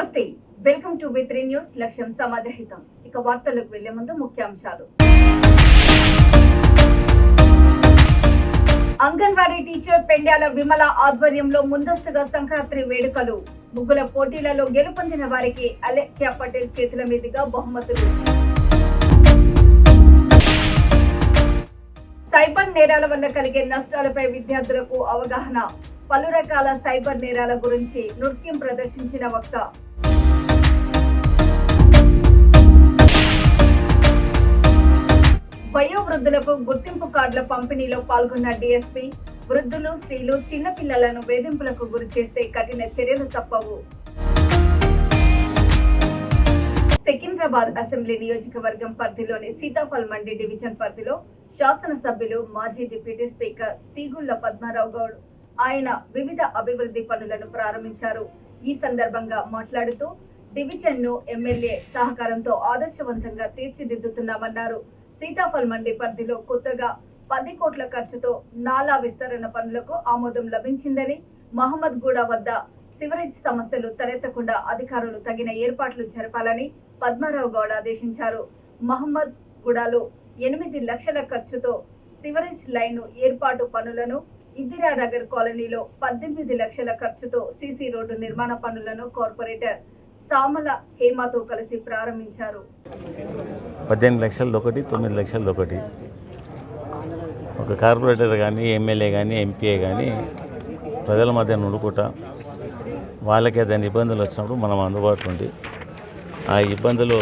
నమస్తే, welcome to వి3 news. లక్ష్యం సమాజహితం. ఇక వార్తలకు వెళ్లే ముందు ముఖ్యాంశాలు. అంగన్వాడీ టీచర్ పెండ్యాల విమల ఆధ్వర్యంలో ముందస్తుగా సంక్రాంతి వేడుకలు. ముగ్గుల పోటీలలో గెలుపొందిన వారికి అలేఖ్య పటేల్ చేతుల మీదుగా బహుమతులు. సైబర్ నేరాల వల్ల కలిగే నష్టాలపై విద్యార్థులకు అవగాహన. పలు రకాల సైబర్ నేరాల గురించి నృత్యం ప్రదర్శించిన వక్త. వయోవృద్ధులకు గుర్తింపు కార్డుల పంపిణీలో పాల్గొన్న డీఎస్పీ. వృద్ధులు, స్త్రీలు, చిన్నపిల్లలను వేధింపులకు గురి చేస్తే కఠిన చర్యలు తప్పవు. సికింద్రాబాద్ అసెంబ్లీ నియోజకవర్గం పరిధిలోని సీతాఫల్ మండి డివిజన్ పరిధిలో శాసనసభ్యులు, మాజీ డిప్యూటీ స్పీకర్ తీగుళ్ల పద్మారావు గౌడ్ ఆయన వివిధ అభివృద్ధి పనులను ప్రారంభించారు. ఈ సందర్భంగా మాట్లాడుతూ డివిజన్ ను ఎమ్మెల్యే సహకారంతో ఆదర్శవంతంగా తీర్చిదిద్దుతున్నామన్నారు. సీతాఫల్ మండి పరిధిలో కొత్తగా 10 కోట్ల ఖర్చుతో నాలా విస్తరణ పనులకు ఆమోదం లభించిందని, మహమ్మద్ గూడ వద్ద సివరేజ్ సమస్యలు తలెత్తకుండా అధికారులు తగిన ఏర్పాట్లు జరపాలని పద్మారావు గౌడ్ ఆదేశించారు. మహమ్మద్ గూడలో 8 లక్షల ఖర్చుతో సివరేజ్ లైన్ ఏర్పాటు పనులను, ఇందిరానగర్ కాలనీలో 18 లక్షల ఖర్చుతో సీసీ రోడ్డు నిర్మాణ పనులను కార్పొరేటర్ సామల హేమతో కలిసి ప్రారంభించారు. 18 లక్షలది ఒకటి, 9 లక్షలది ఒకటి. ఒక కార్పొరేటర్ కానీ, ఎమ్మెల్యే కానీ, ఎంపీఏ కానీ ప్రజల మధ్య నుండుకుంటా వాళ్ళకి ఏదైనా ఇబ్బందులు వచ్చినప్పుడు మనం అందుబాటులో ఉండి ఆ ఇబ్బందులు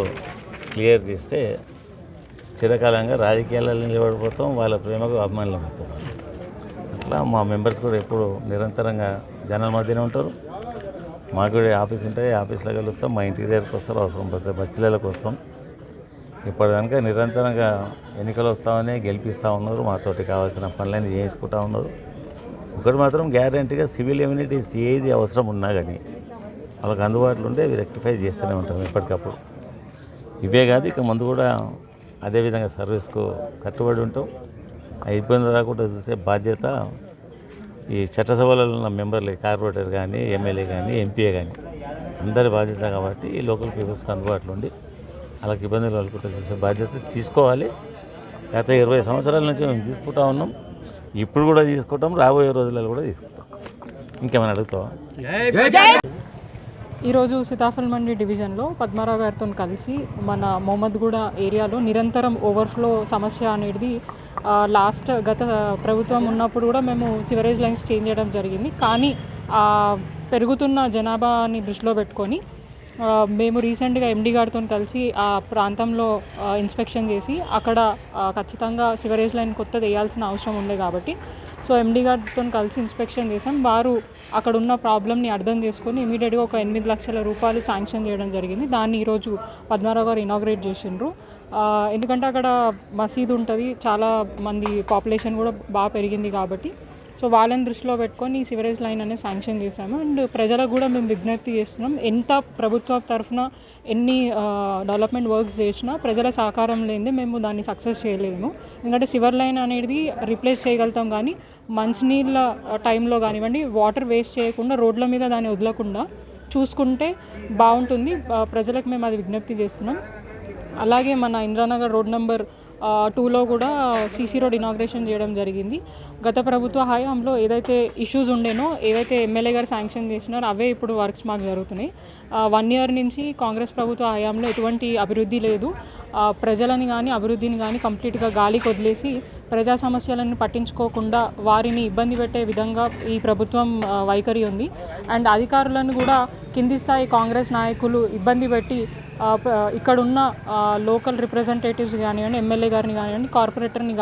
క్లియర్ చేస్తే చిరకాలంగా రాజకీయాలలో నిలబడిపోతాం, వాళ్ళ ప్రేమకు అభిమానులు అవుతాం. అట్లా మా మెంబర్స్ కూడా ఎప్పుడు నిరంతరంగా జనాల మధ్యనే ఉంటారు. మాకు కూడా ఆఫీస్ ఉంటుంది, ఆఫీస్లో కలుస్తాం, మా ఇంటికి దగ్గరికి వస్తారు, అవసరం పడితే బస్తీలకు వస్తాం. ఇప్పుడు కనుక నిరంతరంగా ఎన్నికలు వస్తామని గెలిపిస్తూ ఉన్నారు, మాతోటి కావాల్సిన పనులన్నీ చేసుకుంటూ ఉన్నారు. ఒకటి మాత్రం గ్యారంటీగా సివిల్ ఇమ్యూనిటీస్ ఏది అవసరం ఉన్నా కానీ వాళ్ళకి అందుబాటులో ఉంటే అవి రెక్టిఫై చేస్తూనే ఉంటాం ఎప్పటికప్పుడు. ఇవే కాదు, ఇక ముందు కూడా అదేవిధంగా సర్వీస్కు కట్టుబడి ఉంటాం. ఆ ఇబ్బంది రాకుండా చూసే బాధ్యత ఈ చట్టసభలలో ఉన్న మెంబర్లు, కార్పొరేటర్ కానీ, ఎమ్మెల్యే కానీ, ఎంపీఏ కానీ అందరి బాధ్యత. కాబట్టి ఈ లోకల్ పీపుల్స్కి అందుబాటులో ఉండి వాళ్ళకి ఇబ్బందులు కలుగుకుంటూ చూసే బాధ్యత తీసుకోవాలి. గత 20 సంవత్సరాల నుంచి మేము తీసుకుంటా ఉన్నాం, ఇప్పుడు కూడా తీసుకుంటాం, రాబోయే రోజులలో కూడా తీసుకుంటాం. ఇంకేమైనా అడుగుతావా? ఈరోజు సీతాఫల్ మండి డివిజన్లో పద్మారావు గారితో కలిసి మన మొహమ్మద్గూడ ఏరియాలో నిరంతరం ఓవర్ఫ్లో సమస్య అనేది గత ప్రభుత్వం ఉన్నప్పుడు కూడా మేము సివరేజ్ లైన్స్ చేంజ్ చేయడం జరిగింది. కానీ పెరుగుతున్న జనాభాని దృష్టిలో పెట్టుకొని మేము రీసెంట్గా ఎండి గారితో కలిసి ఆ ప్రాంతంలో ఇన్స్పెక్షన్ చేసి అక్కడ ఖచ్చితంగా సివరేజ్ లైన్ కొత్తది వేయాల్సిన అవసరం ఉండే కాబట్టి సో ఎండి గారితో కలిసి ఇన్స్పెక్షన్ చేసాం. వారు అక్కడ ఉన్న ప్రాబ్లమ్ని అర్థం చేసుకొని ఇమీడియట్గా ఒక 8 లక్షల రూపాయలు శాంక్షన్ చేయడం జరిగింది. దాన్ని ఈరోజు పద్మారావు గారు ఇనాగ్రేట్ చేసిండ్రు. ఎందుకంటే అక్కడ మసీదు ఉంటుంది, చాలా మంది పాపులేషన్ కూడా బాగా పెరిగింది కాబట్టి సో వాళ్ళని దృష్టిలో పెట్టుకొని ఈ సివరేజ్ లైన్ అనేది శాంక్షన్ చేశాము. అండ్ ప్రజలకు కూడా మేము విజ్ఞప్తి చేస్తున్నాం, ఎంత ప్రభుత్వ తరఫున ఎన్ని డెవలప్మెంట్ వర్క్స్ చేసినా ప్రజల సహకారం లేనిదే మేము దాన్ని సక్సెస్ చేయలేము. ఎందుకంటే సివర్ లైన్ అనేది రీప్లేస్ చేయగలుగుతాం, కానీ మంచినీళ్ళ టైంలో కానివ్వండి వాటర్ వేస్ట్ చేయకుండా రోడ్ల మీద దాన్ని వదలకుండా చూసుకుంటే బాగుంటుంది. ప్రజలకు మేము అది విజ్ఞప్తి చేస్తున్నాం. అలాగే మన ఇందిరానగర్ రోడ్ నెంబర్ 2లో కూడా సీసీ రోడ్ ఇనాగ్రేషన్ చేయడం జరిగింది. గత ప్రభుత్వ హయాంలో ఏదైతే ఇష్యూస్ ఉండేనో, ఏవైతే ఎమ్మెల్యే గారు శాంక్షన్ చేసినారో అవే ఇప్పుడు వర్క్స్ మాకు జరుగుతున్నాయి. 1 ఇయర్ నుంచి కాంగ్రెస్ ప్రభుత్వ హయాంలో ఎటువంటి అభివృద్ధి లేదు. ప్రజలని కానీ అభివృద్ధిని కానీ కంప్లీట్గా గాలికి వదిలేసి ప్రజా సమస్యలను పట్టించుకోకుండా వారిని ఇబ్బంది పెట్టే విధంగా ఈ ప్రభుత్వం వైఖరి ఉంది. అండ్ అధికారులను కూడా కింది స్థాయి కాంగ్రెస్ నాయకులు ఇబ్బంది పెట్టి ఇక్కడున్న లోకల్ రిప్రజెంటేటివ్స్ కానివ్వండి, ఎమ్మెల్యే గారిని కానివ్వండి, కార్పొరేటర్ని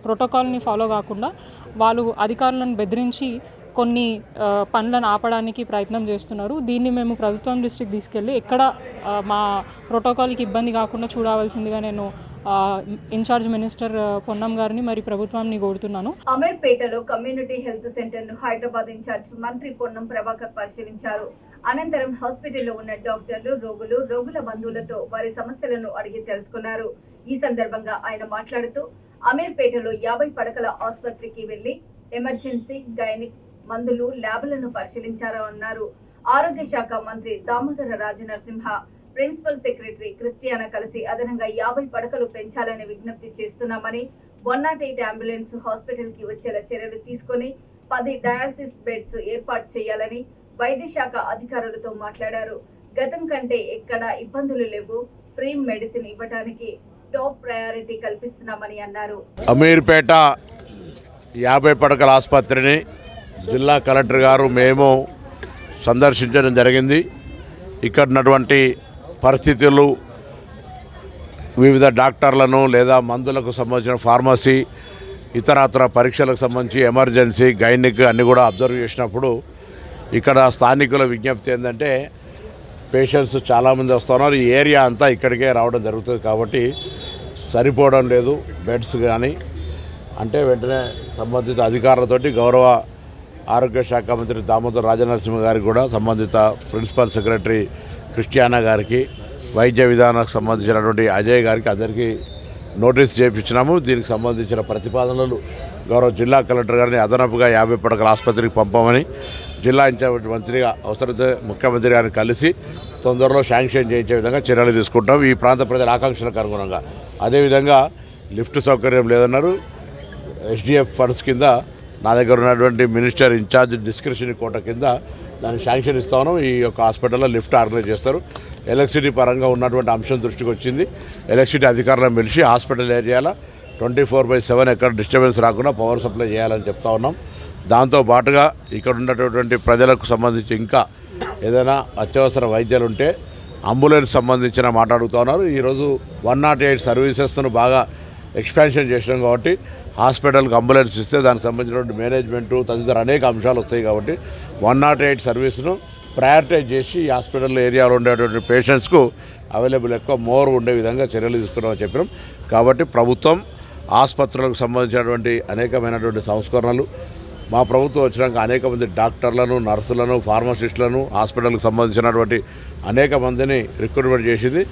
ప్రోటోకాల్ని ఫాలో కాకుండా వాళ్ళు అధికారులను బెదిరించి కొన్ని పనులను ఆపడానికి ప్రయత్నం చేస్తున్నారు. దీన్ని మేము ప్రభుత్వం దృష్టికి తీసుకెళ్ళి ఎక్కడ మా ప్రోటోకాల్కి ఇబ్బంది కాకుండా చూడవలసిందిగా నేను ఇన్ఛార్జ్ మినిస్టర్ పొన్నం గారిని మరి ప్రభుత్వాన్ని కోరుతున్నాను. అమీర్పేటలో కమ్యూనిటీ హెల్త్ సెంటర్ ను హైదరాబాద్ ఇన్ఛార్జ్ మంత్రి పొన్నం ప్రభాకర్ పరిశీలించారు. అనంతరం హాస్పిటల్లో ఉన్న డాక్టర్లు, రోగుల బంధువులతో వారి సమస్యలను అడిగి తెలుసుకున్నారు. ఈ సందర్భంగా ఆయన మాట్లాడుతూ అమీర్పేటలో 50 పడకల ఆసుపత్రికి వెళ్లి ఎమర్జెన్సీ, గైనిక్, మందులు, ల్యాబ్లను పరిశీలించారన్నారు. ఆరోగ్య శాఖ మంత్రి దామోదర రాజనరసింహ ప్రిన్సిపల్ సెక్రటరీ క్రిస్టియానా కలిసి అదనంగా 50 పడకలు పెంచాలని విజ్ఞప్తి చేస్తున్నామని 108 అంబులెన్స్ హాస్పిటల్ కి వచ్చేలా చర్యలు తీసుకొని 10 డయాలసిస్ బెడ్స్ ఏర్పాటు చేయాలని వైద్య శాఖ అధికారులతో మాట్లాడారు. గతం కంటే ఎక్కడ ఇబ్బందులు లేవు, ఫ్రీ మెడిసిన్ ఇవ్వడానికి టాప్ ప్రయారిటీ కల్పిస్తున్నామని అన్నారు. అమీర్పేట 50 పడకల ఆసుపత్రిని జిల్లా కలెక్టర్ గారు మేము సందర్శించడం జరిగింది. ఇక్కడ ఉన్నటువంటి పరిస్థితులు, వివిధ డాక్టర్లను లేదా మందులకు సంబంధించిన ఫార్మసీ, ఇతరత్ర పరీక్షలకు సంబంధించి ఎమర్జెన్సీ, గైనిక్ అన్నీ కూడా అబ్జర్వ్ చేసినప్పుడు ఇక్కడ స్థానికుల విజ్ఞప్తి ఏంటంటే పేషెంట్స్ చాలామంది వస్తున్నారు, ఈ ఏరియా అంతా ఇక్కడికే రావడం జరుగుతుంది కాబట్టి సరిపోవడం లేదు బెడ్స్ కానీ అంటే వెంటనే సంబంధిత అధికారులతోటి గౌరవ ఆరోగ్య శాఖ మంత్రి దామోదర రాజనరసింహ గారికి కూడా సంబంధిత ప్రిన్సిపల్ సెక్రటరీ క్రిస్టియానా గారికి, వైద్య విధానానికి సంబంధించినటువంటి అజయ్ గారికి అందరికీ నోటీస్ చేయించినాము. దీనికి సంబంధించిన ప్రతిపాదనలు గౌరవ జిల్లా కలెక్టర్ గారిని అదనపుగా 50 పడకల ఆసుపత్రికి పంపమని జిల్లా ఇన్ఛార్జ్ మంత్రిగా అవసరమైతే ముఖ్యమంత్రి గారిని కలిసి తొందరలో శాంక్షన్ చేయించే విధంగా చర్యలు తీసుకుంటాం ఈ ప్రాంత ప్రజల ఆకాంక్షలకు అనుగుణంగా. అదేవిధంగా లిఫ్ట్ సౌకర్యం లేదన్నారు. SDF ఫండ్స్ కింద నా దగ్గర ఉన్నటువంటి మినిస్టర్ ఇన్ఛార్జ్ డిస్క్రిప్షన్ కోట కింద దానికి శాంక్షన్ ఇస్తాను. ఈ యొక్క హాస్పిటల్లో లిఫ్ట్ ఆర్గనైజ్ చేస్తారు. ఎలక్ట్రిసిటీ పరంగా ఉన్నటువంటి అంశం దృష్టికి వచ్చింది. ఎలక్ట్రిసిటీ అధికారులను పిలిచి హాస్పిటల్ ఏరియాలో 24/7 ఎక్కడ డిస్టర్బెన్స్ రాకుండా పవర్ సప్లై చేయాలని చెప్తా ఉన్నాం. దాంతో పాటుగా ఇక్కడ ఉన్నటువంటి ప్రజలకు సంబంధించి ఇంకా ఏదైనా అత్యవసర వైద్యాలు ఉంటే అంబులెన్స్ సంబంధించిన మాట్లాడుతూ ఉన్నారు. ఈరోజు 108 సర్వీసెస్ను బాగా ఎక్స్పాన్షన్ చేసినాం కాబట్టి హాస్పిటల్కి అంబులెన్స్ ఇస్తే దానికి సంబంధించినటువంటి మేనేజ్మెంటు తదితర అనేక అంశాలు వస్తాయి కాబట్టి 108 సర్వీస్ను ప్రయారిటైజ్ చేసి ఈ హాస్పిటల్ ఏరియాలో ఉండేటువంటి పేషెంట్స్కు అవైలబుల్ ఎక్కువ మోర్ ఉండే విధంగా చర్యలు తీసుకున్నామని చెప్పినాం. కాబట్టి ప్రభుత్వం ఆసుపత్రులకు సంబంధించినటువంటి అనేకమైనటువంటి సంస్కరణలు, మా ప్రభుత్వం వచ్చినాక అనేక మంది డాక్టర్లను, నర్సులను, ఫార్మసిస్టులను, హాస్పిటల్కి సంబంధించినటువంటి అనేక మందిని రిక్రూట్మెంట్ చేసింది.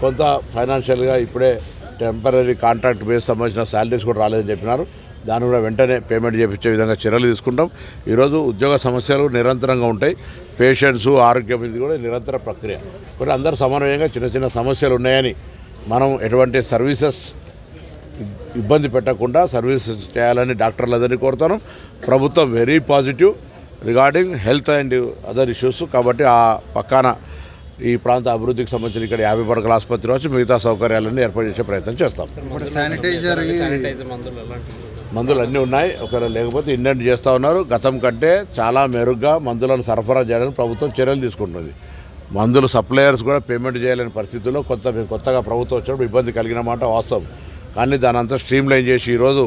కొంత ఫైనాన్షియల్గా ఇప్పుడే టెంపరీ కాంట్రాక్ట్ బేస్ సంబంధించిన శాలరీస్ కూడా రాలేదని చెప్పినారు. దాన్ని కూడా వెంటనే పేమెంట్ చేయించే విధంగా చర్యలు తీసుకుంటాం. ఈరోజు ఉద్యోగ సమస్యలు నిరంతరంగా ఉంటాయి. పేషెంట్స్ ఆరోగ్యం ఇది కూడా నిరంతర ప్రక్రియ. కొన్ని అందరూ సమన్వయంగా చిన్న చిన్న సమస్యలు ఉన్నాయని మనం ఎటువంటి సర్వీసెస్ ఇబ్బంది పెట్టకుండా సర్వీసెస్ చేయాలని డాక్టర్లందరినీ కోరుతాను. ప్రభుత్వం very positive regarding health and other issues. కాబట్టి ఆ పక్కన ఈ ప్రాంత అభివృద్ధికి సంబంధించిన ఇక్కడ 50 పడకల ఆసుపత్రి వచ్చి మిగతా సౌకర్యాలన్నీ ఏర్పాటు చేసే ప్రయత్నం చేస్తాం. మందులు అన్నీ ఉన్నాయి, ఒకవేళ లేకపోతే ఇండెంట్ చేస్తూ ఉన్నారు. గతం కంటే చాలా మెరుగ్గా మందులను సరఫరా చేయడానికి ప్రభుత్వం చర్యలు తీసుకుంటుంది. మందులు సప్లయర్స్ కూడా పేమెంట్ చేయలేని పరిస్థితుల్లో కొత్తగా ప్రభుత్వం వచ్చినప్పుడు ఇబ్బంది కలిగిన మాట వాస్తవం. కానీ దాని అంతా స్ట్రీమ్ లైన్ చేసి ఈరోజు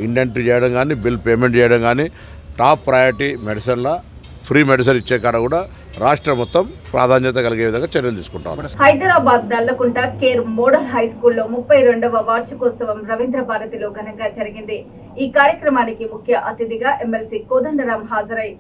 ఇండెంట్ చేయడం కానీ, బిల్ పేమెంట్ చేయడం కానీ, టాప్ ప్రయారిటీ మెడిసిన్లా ఫ్రీ మెడిసిన్ ఇచ్చే కాడ కూడా రాష్ట్రం మొత్తం ప్రాధాన్యత కలిగే విధంగా చర్యలు తీసుకుంటాం. Hyderabad Nallakunta care model high స్కూల్లో 32వ వార్షికోత్సవం రవీంద్ర భారతిలో ఘనంగా జరిగింది. ఈ కార్యక్రమానికి ముఖ్య అతిథిగా ఎమ్మెల్సీ కోదండరాం హాజరై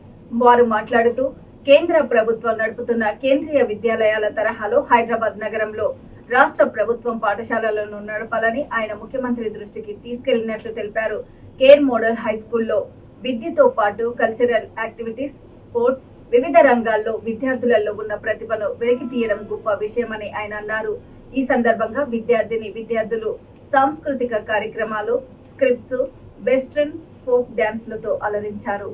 వారు మాట్లాడుతూ కేంద్ర ప్రభుత్వం నడుపుతున్న కేంద్రీయ విద్యాలయాల తరహాలో హైదరాబాద్ నగరంలో రాష్ట్ర ప్రభుత్వం పాఠశాలలను నడపాలని ఆయన ముఖ్యమంత్రి దృష్టికి తీసుకెళ్లినట్లు తెలిపారు. కేర్ మోడల్ హై స్కూల్లో విద్యతో పాటు కల్చరల్ యాక్టివిటీస్, స్పోర్ట్స్, వివిధ రంగాల్లో విద్యార్థులలో ఉన్న ప్రతిభను వెలికి తీయడం గొప్ప విషయమని ఆయన అన్నారు. ఈ సందర్భంగా విద్యార్థులు సాంస్కృతిక కార్యక్రమాలు, స్క్రిప్ట్స్, వెస్ట్రన్ ఫోక్ డాన్స్లతో అలరించారు.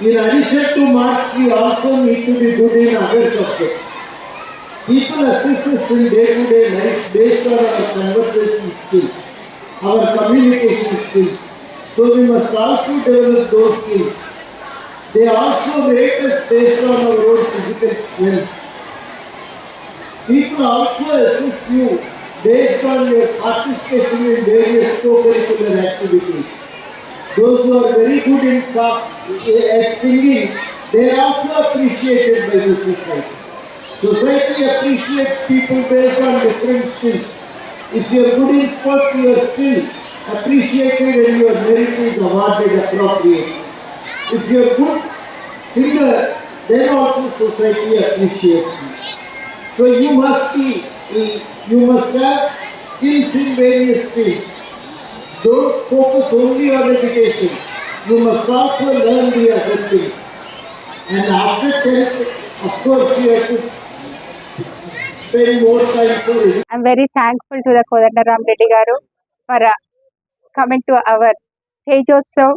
In addition to marks, we also need to be good in other subjects. People assess us in day-to-day life based on our conversation skills, our communication skills. So we must also develop those skills. They also rate us based on our own physical strength. People also assess you based on your participation in various co-curricular activities. Those who are very good at singing, they are also appreciated by the society. Society appreciates people based on different skills. If you are good in sports, you are still appreciated and your merit is awarded appropriately. If you are good singer, then also society appreciates you. So you must have skills in various fields. don't focus only on education. You must also learn the other things. And after 10th, of course, you have to spend more time for it. I'm very thankful to the Kodandaram Reddy Garu for coming to our Tejotsav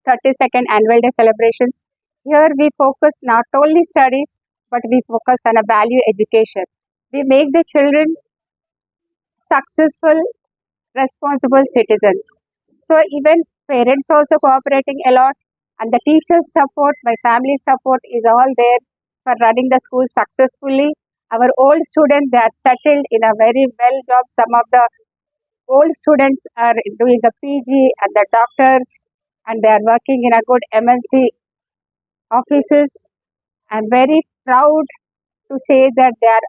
32nd Annual Day celebrations. Here we focus not only studies, but we focus on a value education. We make the children successful, responsible citizens. So even parents also cooperating a lot, and the teachers support, my family support is all there for running the school successfully. Our old students, they are settled in a very well job. Some of the old students are doing the PG and the doctors, and they are working in a good MNC offices. I'm very proud to say that they are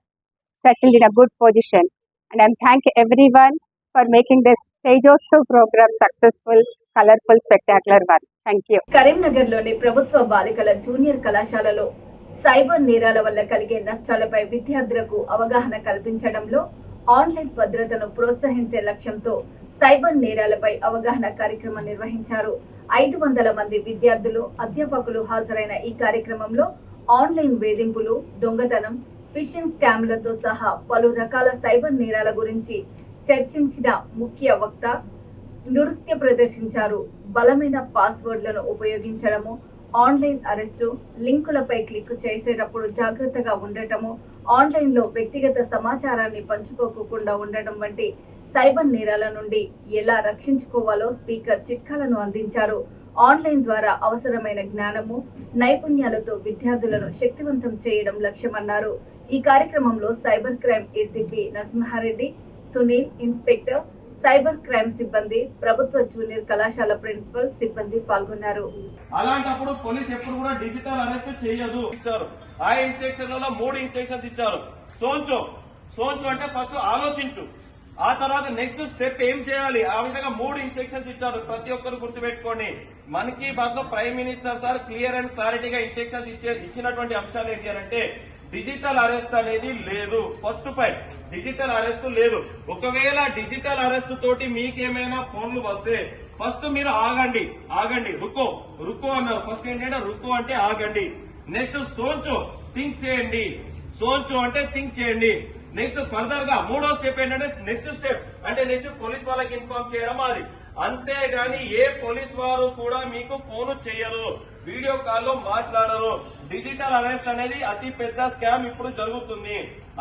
settled in a good position, and I'm thank everyone for making this Tejotsav program successful, colorful, spectacular one. Thank you. కరీంనగర్లోని ప్రభుత్వ బాలికల junior కళాశాలలో cyber నేరాల వల్ల కలిగే నష్టాలపై విద్యార్థులకు అవగాహన కల్పించడంలో ఆన్లైన్ భద్రతను ప్రోత్సహించే లక్ష్యంతో సైబర్ నేరాలపై అవగాహన కార్యక్రమం నిర్వహించారు. 500 మంది విద్యార్థులు, అధ్యాపకులు హాజరైన ఈ కార్యక్రమంలో ఆన్లైన్ వేధింపులు, దొంగతనం, ఫిషింగ్ స్కామ్లతో సహా పలు రకాల సైబర్ నేరాల గురించి చర్చించిన ముఖ్య వక్త నృత్య ప్రదర్శించారు. బలమైన పాస్వర్డ్లను ఉపయోగించడము, ఆన్లైన్ అరెస్టు, లింకులపై క్లిక్ చేసేటప్పుడు జాగ్రత్తగా ఉండటము, ఆన్లైన్లో వ్యక్తిగత సమాచారాన్ని పంచుకోకుండా ఉండటం వంటి సైబర్ నేరాల నుండి ఎలా రక్షించుకోవాలో స్పీకర్ చిట్కాలను అందించారు. ఆన్లైన్ ద్వారా అవసరమైన జ్ఞానము, నైపుణ్యాలతో విద్యార్థులను శక్తివంతం చేయడం లక్ష్యమన్నారు. ఈ కార్యక్రమంలో cyber crime ACP Narasimhareddy, Sunil, inspector, cyber crime సిబ్బంది, ప్రభుత్వ జూనియర్ కళాశాల ప్రిన్సిపల్ సిబ్బంది పాల్గొన్నారు. అలాంటప్పుడు పోలీస్ ఎప్పుడు కూడా డిజిటల్ అరెస్ట్ చేయదు ఇచ్చారు. ఆ ఇన్స్ట్రక్షన్ లో 3 ఇన్స్ట్రక్షన్స్ ఇచ్చారు. సోంచు అంటే ఫస్ట్ ఆలోచించు, ఆ తర్వాత నెక్స్ట్ స్టెప్ ఏం చేయాలి, ఆ విధంగా 3 ఇన్స్ట్రక్షన్స్ ఇచ్చారు. ప్రతి ఒక్కరు గుర్తుపెట్టుకోండి. మన్ కీ బాత్ లో prime minister sir clear and క్లారిటీగా ఇన్స్ట్రక్షన్స్ ఇచ్చినటువంటి అంశాలు ఏంటి అంటే డిజిటల్ అరెస్ట్ అనేది లేదు. ఫస్ట్ పాయింట్, డిజిటల్ అరెస్ట్ లేదు. ఒకవేళ డిజిటల్ అరెస్ట్ తోటి మీకేమైనా ఫోన్లు వస్తే ఫస్ట్ మీరు ఆగండి, రుకో అన్నారు. ఫస్ట్ ఏంటంటే రుకో అంటే ఆగండి. నెక్స్ట్ సోంచు, థింక్ చేయండి. నెక్స్ట్ ఫర్దర్ గా 3వ స్టెప్ ఏంటంటే నెక్స్ట్ పోలీస్ వాళ్ళకి ఇన్ఫార్మ్ చేయడం. అది అంతేగాని ఏ పోలీస్ వారు కూడా మీకు ఫోన్ చేయరు, వీడియో కాల్లో మాట్లాడరు. డిజిటల్ అరెస్ట్ అనేది అతి పెద్ద స్కామ్ ఇప్పుడు జరుగుతుంది.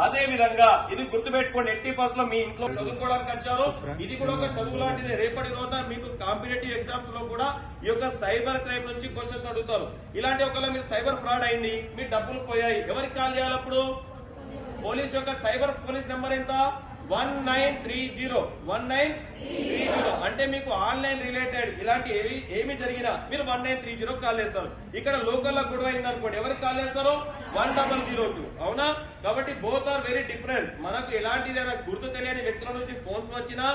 అదే విధంగా ఇది గుర్తుపెట్టుకోండి. 80% మీ ఇంట్లో చదువుకోవడానికి వచ్చారు. ఇది కూడా ఒక చదువు లాంటిది. రేపటి రోజున మీకు కాంపిటేటివ్ ఎగ్జామ్స్ లో కూడా ఈ యొక్క సైబర్ క్రైమ్ నుంచి క్వశ్చన్స్ అడుగుతారు. ఇలాంటి ఒకవేళ మీరు సైబర్ ఫ్రాడ్ అయింది, మీ డబ్బులు పోయాయి, ఎవరికి కాల్ చేయాలి అప్పుడు? పోలీస్ యొక్క సైబర్ పోలీస్ నెంబర్ ఎంత? 1930 అంటే మీకు ఆన్లైన్ రిలేటెడ్ ఇలాంటి ఏమి జరిగినా మీరు 1930 కాల్ చేస్తారు. ఇక్కడ లోకల్ లో గొడవ అయింది అనుకోండి, ఎవరికి కాల్ చేస్తారు? 1002. అవునా? కాబట్టి బోత్ ఆర్ వెరీ డిఫరెంట్. మనకు ఎలాంటిదైనా గుర్తు తెలియని వ్యక్తుల నుంచి ఫోన్స్ వచ్చినా,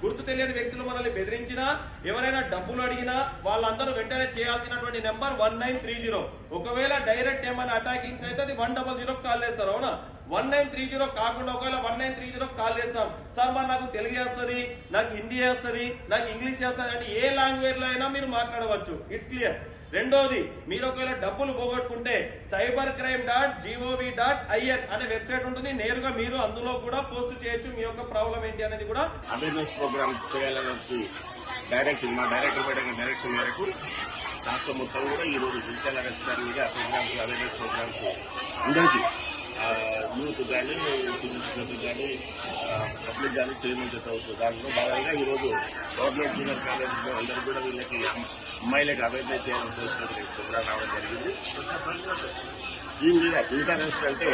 గుర్తు తెలియని వ్యక్తులు మనల్ని బెదిరించినా, ఎవరైనా డబ్బులు అడిగినా వాళ్ళందరూ వెంటనే చేయాల్సినటువంటి నెంబర్ 1930. ఒకవేళ డైరెక్ట్ ఏమైనా అటాకింగ్స్ అయితే అది 100 కాల్ చేస్తారు. అవునా? 1930 కాకుండా ఒకవేళ 1930 కాల్ చేస్తాం, సార్ మరి నాకు తెలుగు వస్తుంది, నాకు హిందీ వస్తుంది, నాకు ఇంగ్లీష్ వస్తుంది అంటే ఏ లాంగ్వేజ్ లో అయినా మీరు మాట్లాడవచ్చు. It's clear. రెండోది, మీరు ఒకవేళ డబ్బులు పోగొట్టుకుంటే cybercrime.gov.in అనే వెబ్సైట్ ఉంటుంది. నేరుగా మీరు అందులో కూడా పోస్ట్ చేయొచ్చు మీ యొక్క ప్రాబ్లం ఏంటి అనేది కూడా. అవేర్నెస్ ప్రోగ్రామ్ చేయాలని మా డైరెక్టర్ డైరెక్షన్ మేరకు రాష్ట్ర మొత్తం కూడా ఈ రోజు డిజిటల్ అరెస్ట్ మీద ప్రోగ్రామ్స్, అవేర్నెస్ ప్రోగ్రామ్స్ అందరికీ యూత్ కానీ, సిటిజన్స్ కానీ, పబ్లిక్ కానీ చేయమని జరుగుతుంది. దాంట్లో భాగంగా ఈరోజు గవర్నమెంట్ జూనియర్ కాలేజీలో అందరూ కూడా వీళ్ళకి అమ్మాయిలకు అవేర్నెస్ చేయాల్సిన ప్రోగ్రామ్ రావడం జరిగింది. దీని మీద డిజిటల్ అరెస్ట్ అంటే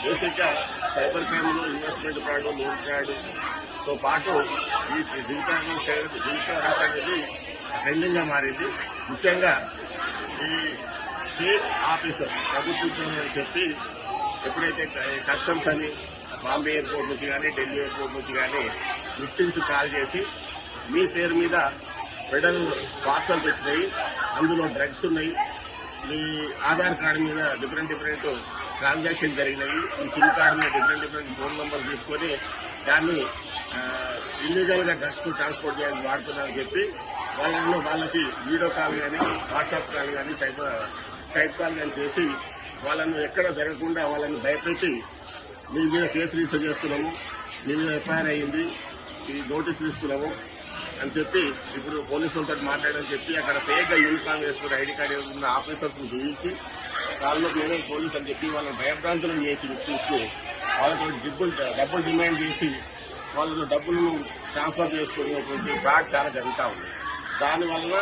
బేసిక్గా సైబర్ క్రైమ్లో ఇన్వెస్ట్మెంట్ ఫ్రాడ్, లోన్ ఫ్రాడ్తో పాటు ఈ డిజిటల్ అరెస్ట్ అనేది ట్రెండింగ్ గా మారింది. ముఖ్యంగా ఈ స్టేట్ ఆఫీసర్ ప్రభుత్వం అని చెప్పి ఎప్పుడైతే కస్టమ్స్ అని బాంబే ఎయిర్పోర్ట్ నుంచి కానీ, ఢిల్లీ ఎయిర్పోర్ట్ నుంచి కానీ విక్టిమ్స్ కాల్ చేసి మీ పేరు మీద ఫెడరల్ పార్సల్స్ వచ్చినాయి, అందులో డ్రగ్స్ ఉన్నాయి, మీ ఆధార్ కార్డు మీద డిఫరెంట్ ట్రాన్సాక్షన్ జరిగినాయి, ఈ సిమ్ కార్డు మీద డిఫరెంట్ ఫోన్ నెంబర్ తీసుకొని దాన్ని ఇల్లీగల్గా డ్రగ్స్ ట్రాన్స్పోర్ట్ చేయడానికి వాడుతున్నారని చెప్పి వాళ్ళకి వీడియో కాల్ కానీ వాట్సాప్ కాల్ కానీ స్కైప్ కాల్ కానీ చేసి వాళ్ళను ఎక్కడ జరగకుండా వాళ్ళని భయపెట్టి మీ మీద కేసు రిజిస్టర్ చేస్తున్నాము, మీ మీద ఎఫ్ఐఆర్ అయ్యింది, ఈ నోటీసులు ఇస్తున్నాము అని చెప్పి ఇప్పుడు పోలీసులతో మాట్లాడని చెప్పి అక్కడ ఫేక్గా యూనిఫామ్ వేసుకుని ఐడి కార్డు ఉన్న ఆఫీసర్స్ని చూపించి వాళ్ళలో నేనే పోలీస్ అని చెప్పి వాళ్ళని భయభ్రాంతులను చేసి చూస్తూ వాళ్ళతో డబ్బులు డిమాండ్ చేసి వాళ్ళతో డబ్బులు ట్రాన్స్ఫర్ చేసుకునేటువంటి ఫ్రాడ్ చాలా జరుగుతూ ఉంది. దానివల్ల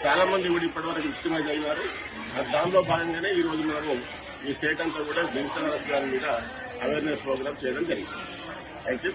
చాలా మంది కూడా ఇప్పటివరకు విక్టిమైజ్ అయ్యారు. దానిలో భాగంగానే ఈ రోజు మనము ఈ స్టేట్ అంతా కూడా డిజిటల్ అరెస్ట్ దాని మీద అవేర్నెస్ ప్రోగ్రామ్ చేయడం జరిగింది. Thank you.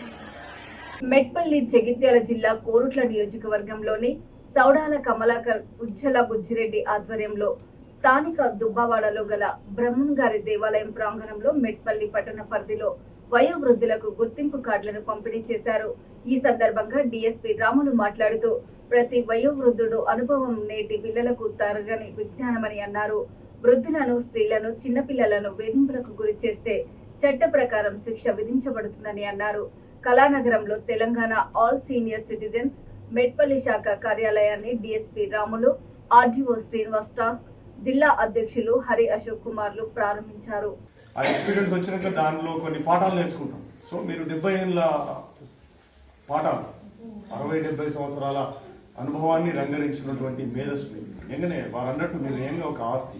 మెట్పల్లి జగిత్యాల జిల్లా కోరుట్ల నియోజకవర్గంలోని సౌడాల కమలాకర్ ఉజ్జల బుజ్జిరెడ్డి ఆధ్వర్యంలో స్థానిక దుబ్బవాడలో గల బ్రహ్మంగారి దేవాలయం ప్రాంగణంలో మెట్పల్లి పట్టణ పరిధిలో వయోవృద్ధులకు గుర్తింపు కార్డులను పంపిణీ చేశారు. ఈ సందర్భంగా డీఎస్పీ రాములు మాట్లాడుతూ ప్రతి వయోవృద్ధుడు అనుభవం నేటి పిల్లలకు తరగని విజ్ఞానమని అన్నారు. వృద్ధులను, స్త్రీలను, చిన్నపిల్లలను వేధింపులకు గురి చేస్తే చట్ట ప్రకారం శిక్ష విధించబడుతుందని అన్నారు. కళానగరంలో Telangana all senior citizens Metpalli శాఖ కార్యాలయాన్ని DSP Ramulu, RDO Srinivas task, జిల్లా అధ్యక్షులు హరి అశోక్ కుమార్లు ప్రారంభించారు. ఆ ఎక్స్పీరియన్స్ వచ్చినాక దానిలో కొన్ని పాఠాలు నేర్చుకుంటాం. సో మీరు 70 ఏళ్ళ పాఠాలు, 60-70 సంవత్సరాల అనుభవాన్ని రంగరించినటువంటి మేధస్సుని ఎంగనే వారు అన్నట్టు మీరు ఏంగా ఒక ఆస్తి,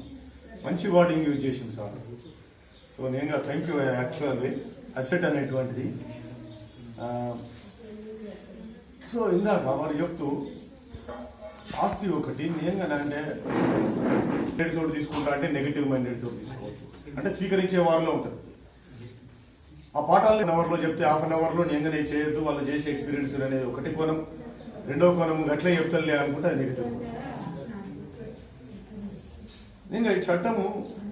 మంచి వర్డింగ్ యూజ్ చేసింది సార్. సో నేను థ్యాంక్ యూ. యాక్చువల్లీ అసెట్ అనేటువంటిది సో ఇందాక వారు చెప్తూ ఆస్తి ఒకటి నేనుగా అంటే మైండెడ్ తోటి తీసుకుంటా అంటే నెగిటివ్ మైండెడ్ తోటి తీసుకోవచ్చు, అంటే స్వీకరించే వారిలో ఉంటుంది. ఆ పాఠాలు 1 అవర్లో చెప్తే ½ అన్ అవర్లో నేను చేయొద్దు, వాళ్ళు చేసే ఎక్స్పీరియన్స్ అనేది ఒకటి కోణం. రెండో కోణం గట్లే చెప్తలే అనుకుంటే అది నెగిటివ్. ఇంకా ఈ చట్టము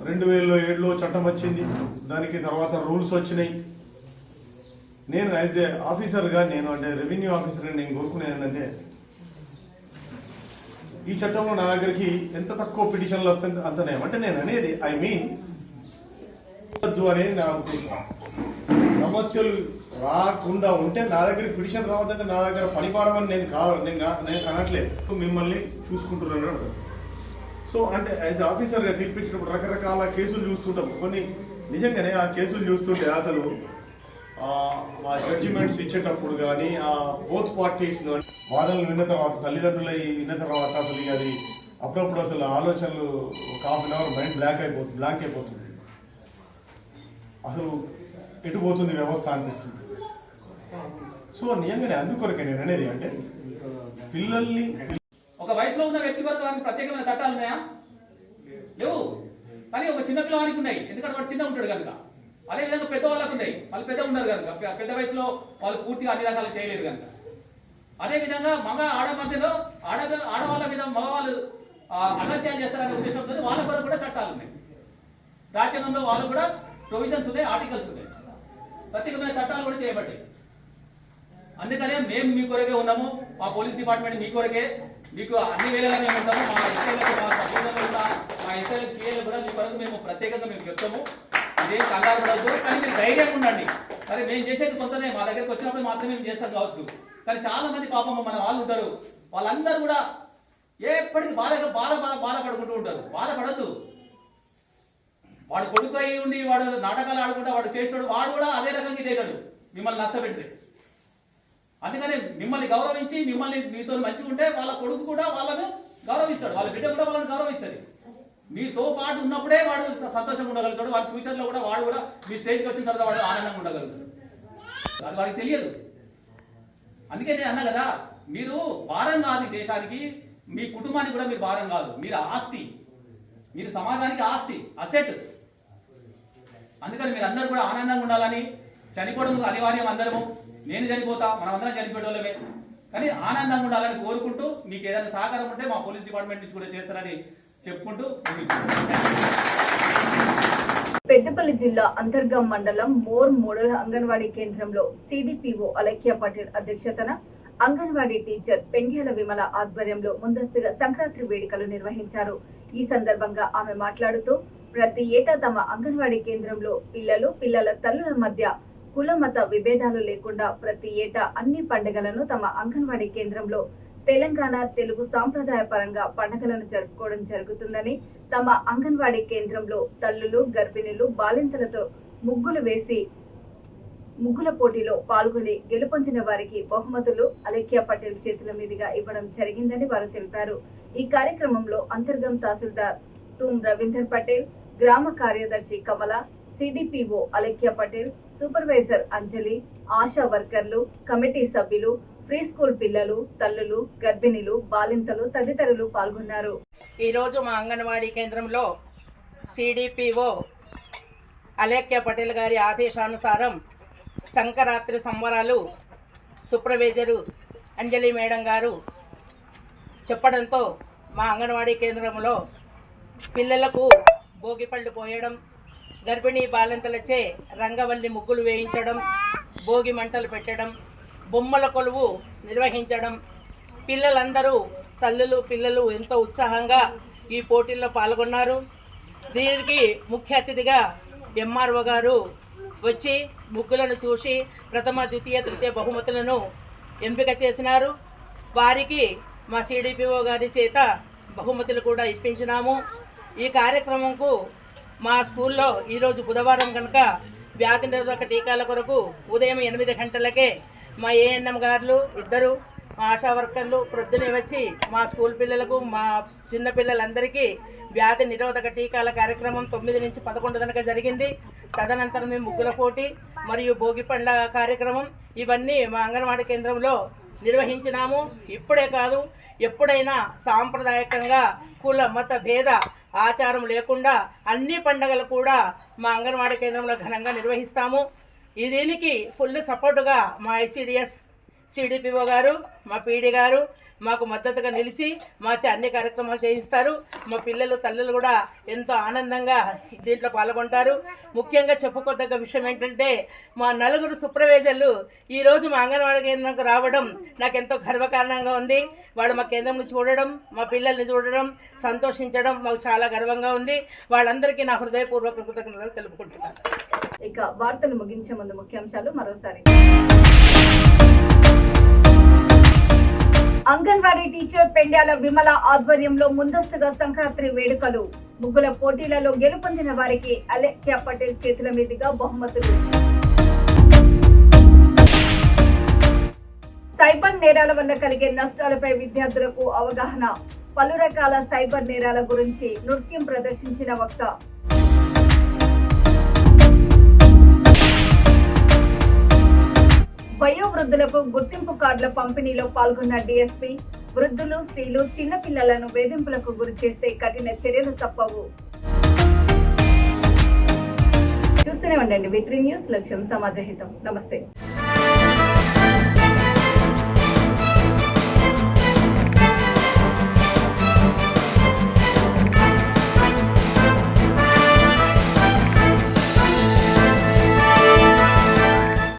2007లో చట్టం వచ్చింది, దానికి తర్వాత రూల్స్ వచ్చినాయి. నేను యాజ్ ఏ ఆఫీసర్గా నేను అంటే రెవెన్యూ ఆఫీసర్గా నేను కోరుకునేది ఏంటంటే ఈ చట్టంలో నా దగ్గరికి ఎంత తక్కువ పిటిషన్లు వస్తే అంతనే. అంటే నేను అనేది ఐ మీన్ అనేది నా ఉద్దేశం. సమస్యలు రాకుండా ఉంటే నా దగ్గర పిటిషన్ రావద్దంటే నా దగ్గర పనిభారం అని నేను అనట్లేదు, మిమ్మల్ని చూసుకుంటున్నాను. సో అంటే యాజ్ ఆఫీసర్గా తీర్పించినప్పుడు రకరకాల కేసులు చూస్తుంటాం. కొన్ని నిజంగానే ఆ కేసులు చూస్తుంటే అసలు ఆ జడ్జిమెంట్స్ ఇచ్చేటప్పుడు కానీ ఆ బోత్ పార్టీస్ వాదనలు విన్న తర్వాత, తల్లిదండ్రులు విన్న తర్వాత అసలు అది అప్పుడప్పుడు అసలు ఆలోచనలు ఒక ½ అన్ అవర్ మైండ్ బ్లాంక్ అయిపోతుంది. అసలు ఎటు పోతుంది వ్యవస్థ అనిపిస్తుంది. సో నిజంగానే అందుకొరకే నేను అనేది అంటే పిల్లల్ని ఒక వయసులో ఉన్న వ్యక్తి వరకు వారికి ప్రత్యేకమైన చట్టాలు ఉన్నాయా? లేవు. కానీ ఒక చిన్న పిల్లవానికి ఉన్నాయి, ఎందుకంటే వాడు చిన్న ఉంటాడు కనుక. అదేవిధంగా పెద్దవాళ్ళకు ఉన్నాయి, వాళ్ళు పెద్ద ఉన్నారు కనుక, పెద్ద వయసులో వాళ్ళు పూర్తిగా అన్ని రకాలు చేయలేదు కనుక. అదేవిధంగా ఆడ మధ్యలో ఆడవాళ్ళ మీద మగవాళ్ళు అగత్యాలు చేస్తారనే ఉద్దేశంతో వాళ్ళ కొరకు కూడా చట్టాలు ఉన్నాయి. రాజ్యాంగంలో వాళ్ళు కూడా ప్రొవిజన్స్ ఉన్నాయి, ఆర్టికల్స్ ఉన్నాయి, ప్రత్యేకమైన చట్టాలు కూడా చేయబడ్డాయి. అందుకనే మేము మీ కొరకే ఉన్నాము, మా పోలీస్ డిపార్ట్మెంట్ మీ కొరకే, మీకు అన్ని వేళలా మేము ఉంటాము. మా ఎస్ఐలకు, మా సభ్యులకు కూడా, మా ఎస్ఐలకు, సీఏలకు కూడా మీ కొరకు మేము ప్రత్యేకంగా మేము చెప్తాము. ఇదేం కంగారు పడద్దు, కానీ మీరు ధైర్యంగా ఉండండి. సరే మేము చేసేది కొంతనే, మా దగ్గరకు వచ్చినప్పుడు మాత్రమే మేము చేస్తాం కావచ్చు, కానీ చాలా మంది పాపం మన వాళ్ళు ఉంటారు, వాళ్ళందరూ కూడా ఎప్పటికీ బాధపడుకుంటూ ఉంటారు. బాధపడద్దు. వాడు కొడుకు అయి ఉండి వాడు నాటకాలు ఆడుకుంటా వాడు చేస్తాడు, వాడు కూడా అదే రకంగా ఇదేటాడు మిమ్మల్ని నష్టపెట్టి. అందుకని మిమ్మల్ని గౌరవించి మిమ్మల్ని మీతో మంచిగా ఉంటే వాళ్ళ కొడుకు కూడా వాళ్ళను గౌరవిస్తాడు, వాళ్ళ బిడ్డ కూడా వాళ్ళని గౌరవిస్తుంది. మీతో పాటు ఉన్నప్పుడే వాడు సంతోషంగా ఉండగలుగుతాడు. వాడి ఫ్యూచర్లో కూడా వాడు కూడా మీ స్టేజ్కి వచ్చిన తర్వాత వాడు ఆనందంగా ఉండగలుగుతాడు. అది వాడికి తెలియదు. అందుకే నేను అన్నా కదా, మీరు భారం కాదు దేశానికి, మీ కుటుంబానికి కూడా మీరు భారం కాదు, మీరు ఆస్తి, మీరు సమాజానికి ఆస్తి, అసెట్. అందుకని మీరు అందరూ కూడా ఆనందంగా ఉండాలని, చనిపోవడం అనివార్యం, అందరము, నేను చనిపోతా, మనం అందరం చనిపోయేటోళ్ళమే, కానీ ఆనందంగా ఉండాలని కోరుకుంటూ మీకు ఏదైనా సహకారం ఉంటే మా పోలీస్ డిపార్ట్మెంట్ నుంచి కూడా చేస్తారని చెప్పుకుంటూ పెద్దపల్లి జిల్లా అంతర్గం మండలం మోర్ మోడల్ అంగన్వాడీ కేంద్రంలో సిడిపిఓ అలఖ్య పటేల్ అధ్యక్షతన అంగన్వాడీ టీచర్ పెండ్యాల విమల ఆధ్వర్యంలో ముందస్తుగా సంక్రాంతి వేడుకలు నిర్వహించారు. ఈ సందర్భంగా ఆమె మాట్లాడుతూ ప్రతి ఏటా తమ అంగన్వాడీ కేంద్రంలో పిల్లల తల్లుల మధ్య కుల మత విభేదాలు లేకుండా ప్రతి ఏటా అన్ని పండుగలను తమ అంగన్వాడీ కేంద్రంలో తెలంగాణ తెలుగు సాంప్రదాయ పరంగా పండుగలను జరుపుకోవడం జరుగుతుందని, తమ అంగన్వాడీ కేంద్రంలో తల్లులు, గర్భిణులు, బాలింతలతో ముగ్గులు వేసి ముగ్గుల పోటీలో పాల్గొని గెలుపొందిన వారికి బహుమతులు అలేఖ్య పటేల్ చేతుల మీదుగా ఇవ్వడం జరిగిందని వారు తెలిపారు. ఈ కార్యక్రమంలో అంతర్గం తహసీల్దార్ తూమ్ రవీందర్ పటేల్, గ్రామ కార్యదర్శి కమల, సిడిపిఓ అలేఖ్య పటేల్, సూపర్వైజర్ అంజలి, ఆశా వర్కర్లు, కమిటీ సభ్యులు, ప్రీ స్కూల్ పిల్లలు, తల్లులు, గర్భిణులు, బాలింతలు తదితరులు పాల్గొన్నారు. ఈరోజు మా అంగన్వాడీ కేంద్రంలో సిడిపిఓ అలేఖ్య పటేల్ గారి ఆదేశానుసారం సంక్రాంతి సంబరాలు సూపర్వైజరు అంజలి మేడం గారు చెప్పడంతో మా అంగన్వాడీ కేంద్రంలో పిల్లలకు భోగిపళ్ళు పోయడం, గర్భిణీ బాలింతలచే రంగవల్లి ముగ్గులు వేయించడం, భోగి మంటలు పెట్టడం, బొమ్మల కొలువు నిర్వహించడం, పిల్లలందరూ తల్లులు పిల్లలు ఎంతో ఉత్సాహంగా ఈ పోటీల్లో పాల్గొన్నారు. దీనికి ముఖ్య అతిథిగా ఎంఆర్ఓ గారు వచ్చి ముగ్గులను చూసి ప్రథమ, ద్వితీయ, తృతీయ బహుమతులను ఎంపిక చేసినారు. వారికి మా సిడిపిఓ గారి చేత బహుమతులు కూడా ఇప్పించినాము. ఈ కార్యక్రమంకు మా స్కూల్లో ఈరోజు బుధవారం కనుక వ్యాధి నిరోధక టీకాల కొరకు ఉదయం 8 గంటలకే మా ఏఎన్ఎం గారు ఇద్దరు, మా ఆశా వర్కర్లు ప్రొద్దునే వచ్చి మా స్కూల్ పిల్లలకు, మా చిన్న పిల్లలందరికీ వ్యాధి నిరోధక టీకాల కార్యక్రమం 9 నుంచి 11 దాకా జరిగింది. తదనంతరం మేము ముగ్గుల పోటీ మరియు భోగి పండ్ల కార్యక్రమం ఇవన్నీ మా అంగన్వాడీ కేంద్రంలో నిర్వహించినాము. ఇప్పుడే కాదు, ఎప్పుడైనా సాంప్రదాయకంగా కుల మత భేద ఆచారం లేకుండా అన్ని పండుగలు కూడా మా అంగన్వాడీ కేంద్రంలో ఘనంగా నిర్వహిస్తాము. దీనికి ఫుల్ సపోర్టుగా మా ఐసిడిఎస్ సిడిపిఓ గారు, మా పీడి గారు మాకు మద్దతుగా నిలిచి మా అన్ని కార్యక్రమాలు చేయిస్తారు. మా పిల్లలు తల్లులు కూడా ఎంతో ఆనందంగా దీంట్లో పాల్గొంటారు. ముఖ్యంగా చెప్పుకోదగ్గ విషయం ఏంటంటే మా 4 సూపర్వైజర్లు ఈరోజు మా అంగన్వాడీ కేంద్రంకు రావడం నాకు ఎంతో గర్వకారణంగా ఉంది. వాళ్ళు మా కేంద్రంని చూడడం, మా పిల్లల్ని చూడడం, సంతోషించడం మాకు చాలా గర్వంగా ఉంది. వాళ్ళందరికీ నా హృదయపూర్వక కృతజ్ఞతలు తెలుపుకుంటున్నాను. ఇక వార్తలు ముగించే ముందు ముఖ్యాంశాలు మరోసారి. అంగన్వాడీ టీచర్ పెండ్యాల విమల ఆధ్వర్యంలో ముందస్తుగా సంక్రాంతి వేడుకలు, ముగ్గుల పోటీలలో గెలుపొందిన వారికి అలేఖ్య పటేల్ చేతుల మీదుగా బహుమతులు. సైబర్ నేరాల వల్ల కలిగే నష్టాలపై విద్యార్థులకు అవగాహన, పలు రకాల సైబర్ నేరాల గురించి నృత్యం ప్రదర్శించిన వక్త. వయోవృద్ధులకు గుర్తింపు కార్డుల పంపిణీలో పాల్గొన్న డీఎస్పీ. వృద్ధులు, స్త్రీలు, చిన్నపిల్లలను వేధింపులకు గురి చేస్తే కఠిన చర్యలు తప్పవు. చూస్తూనే ఉండండి V3 న్యూస్, లక్ష్యం సమాజహితం. నమస్తే.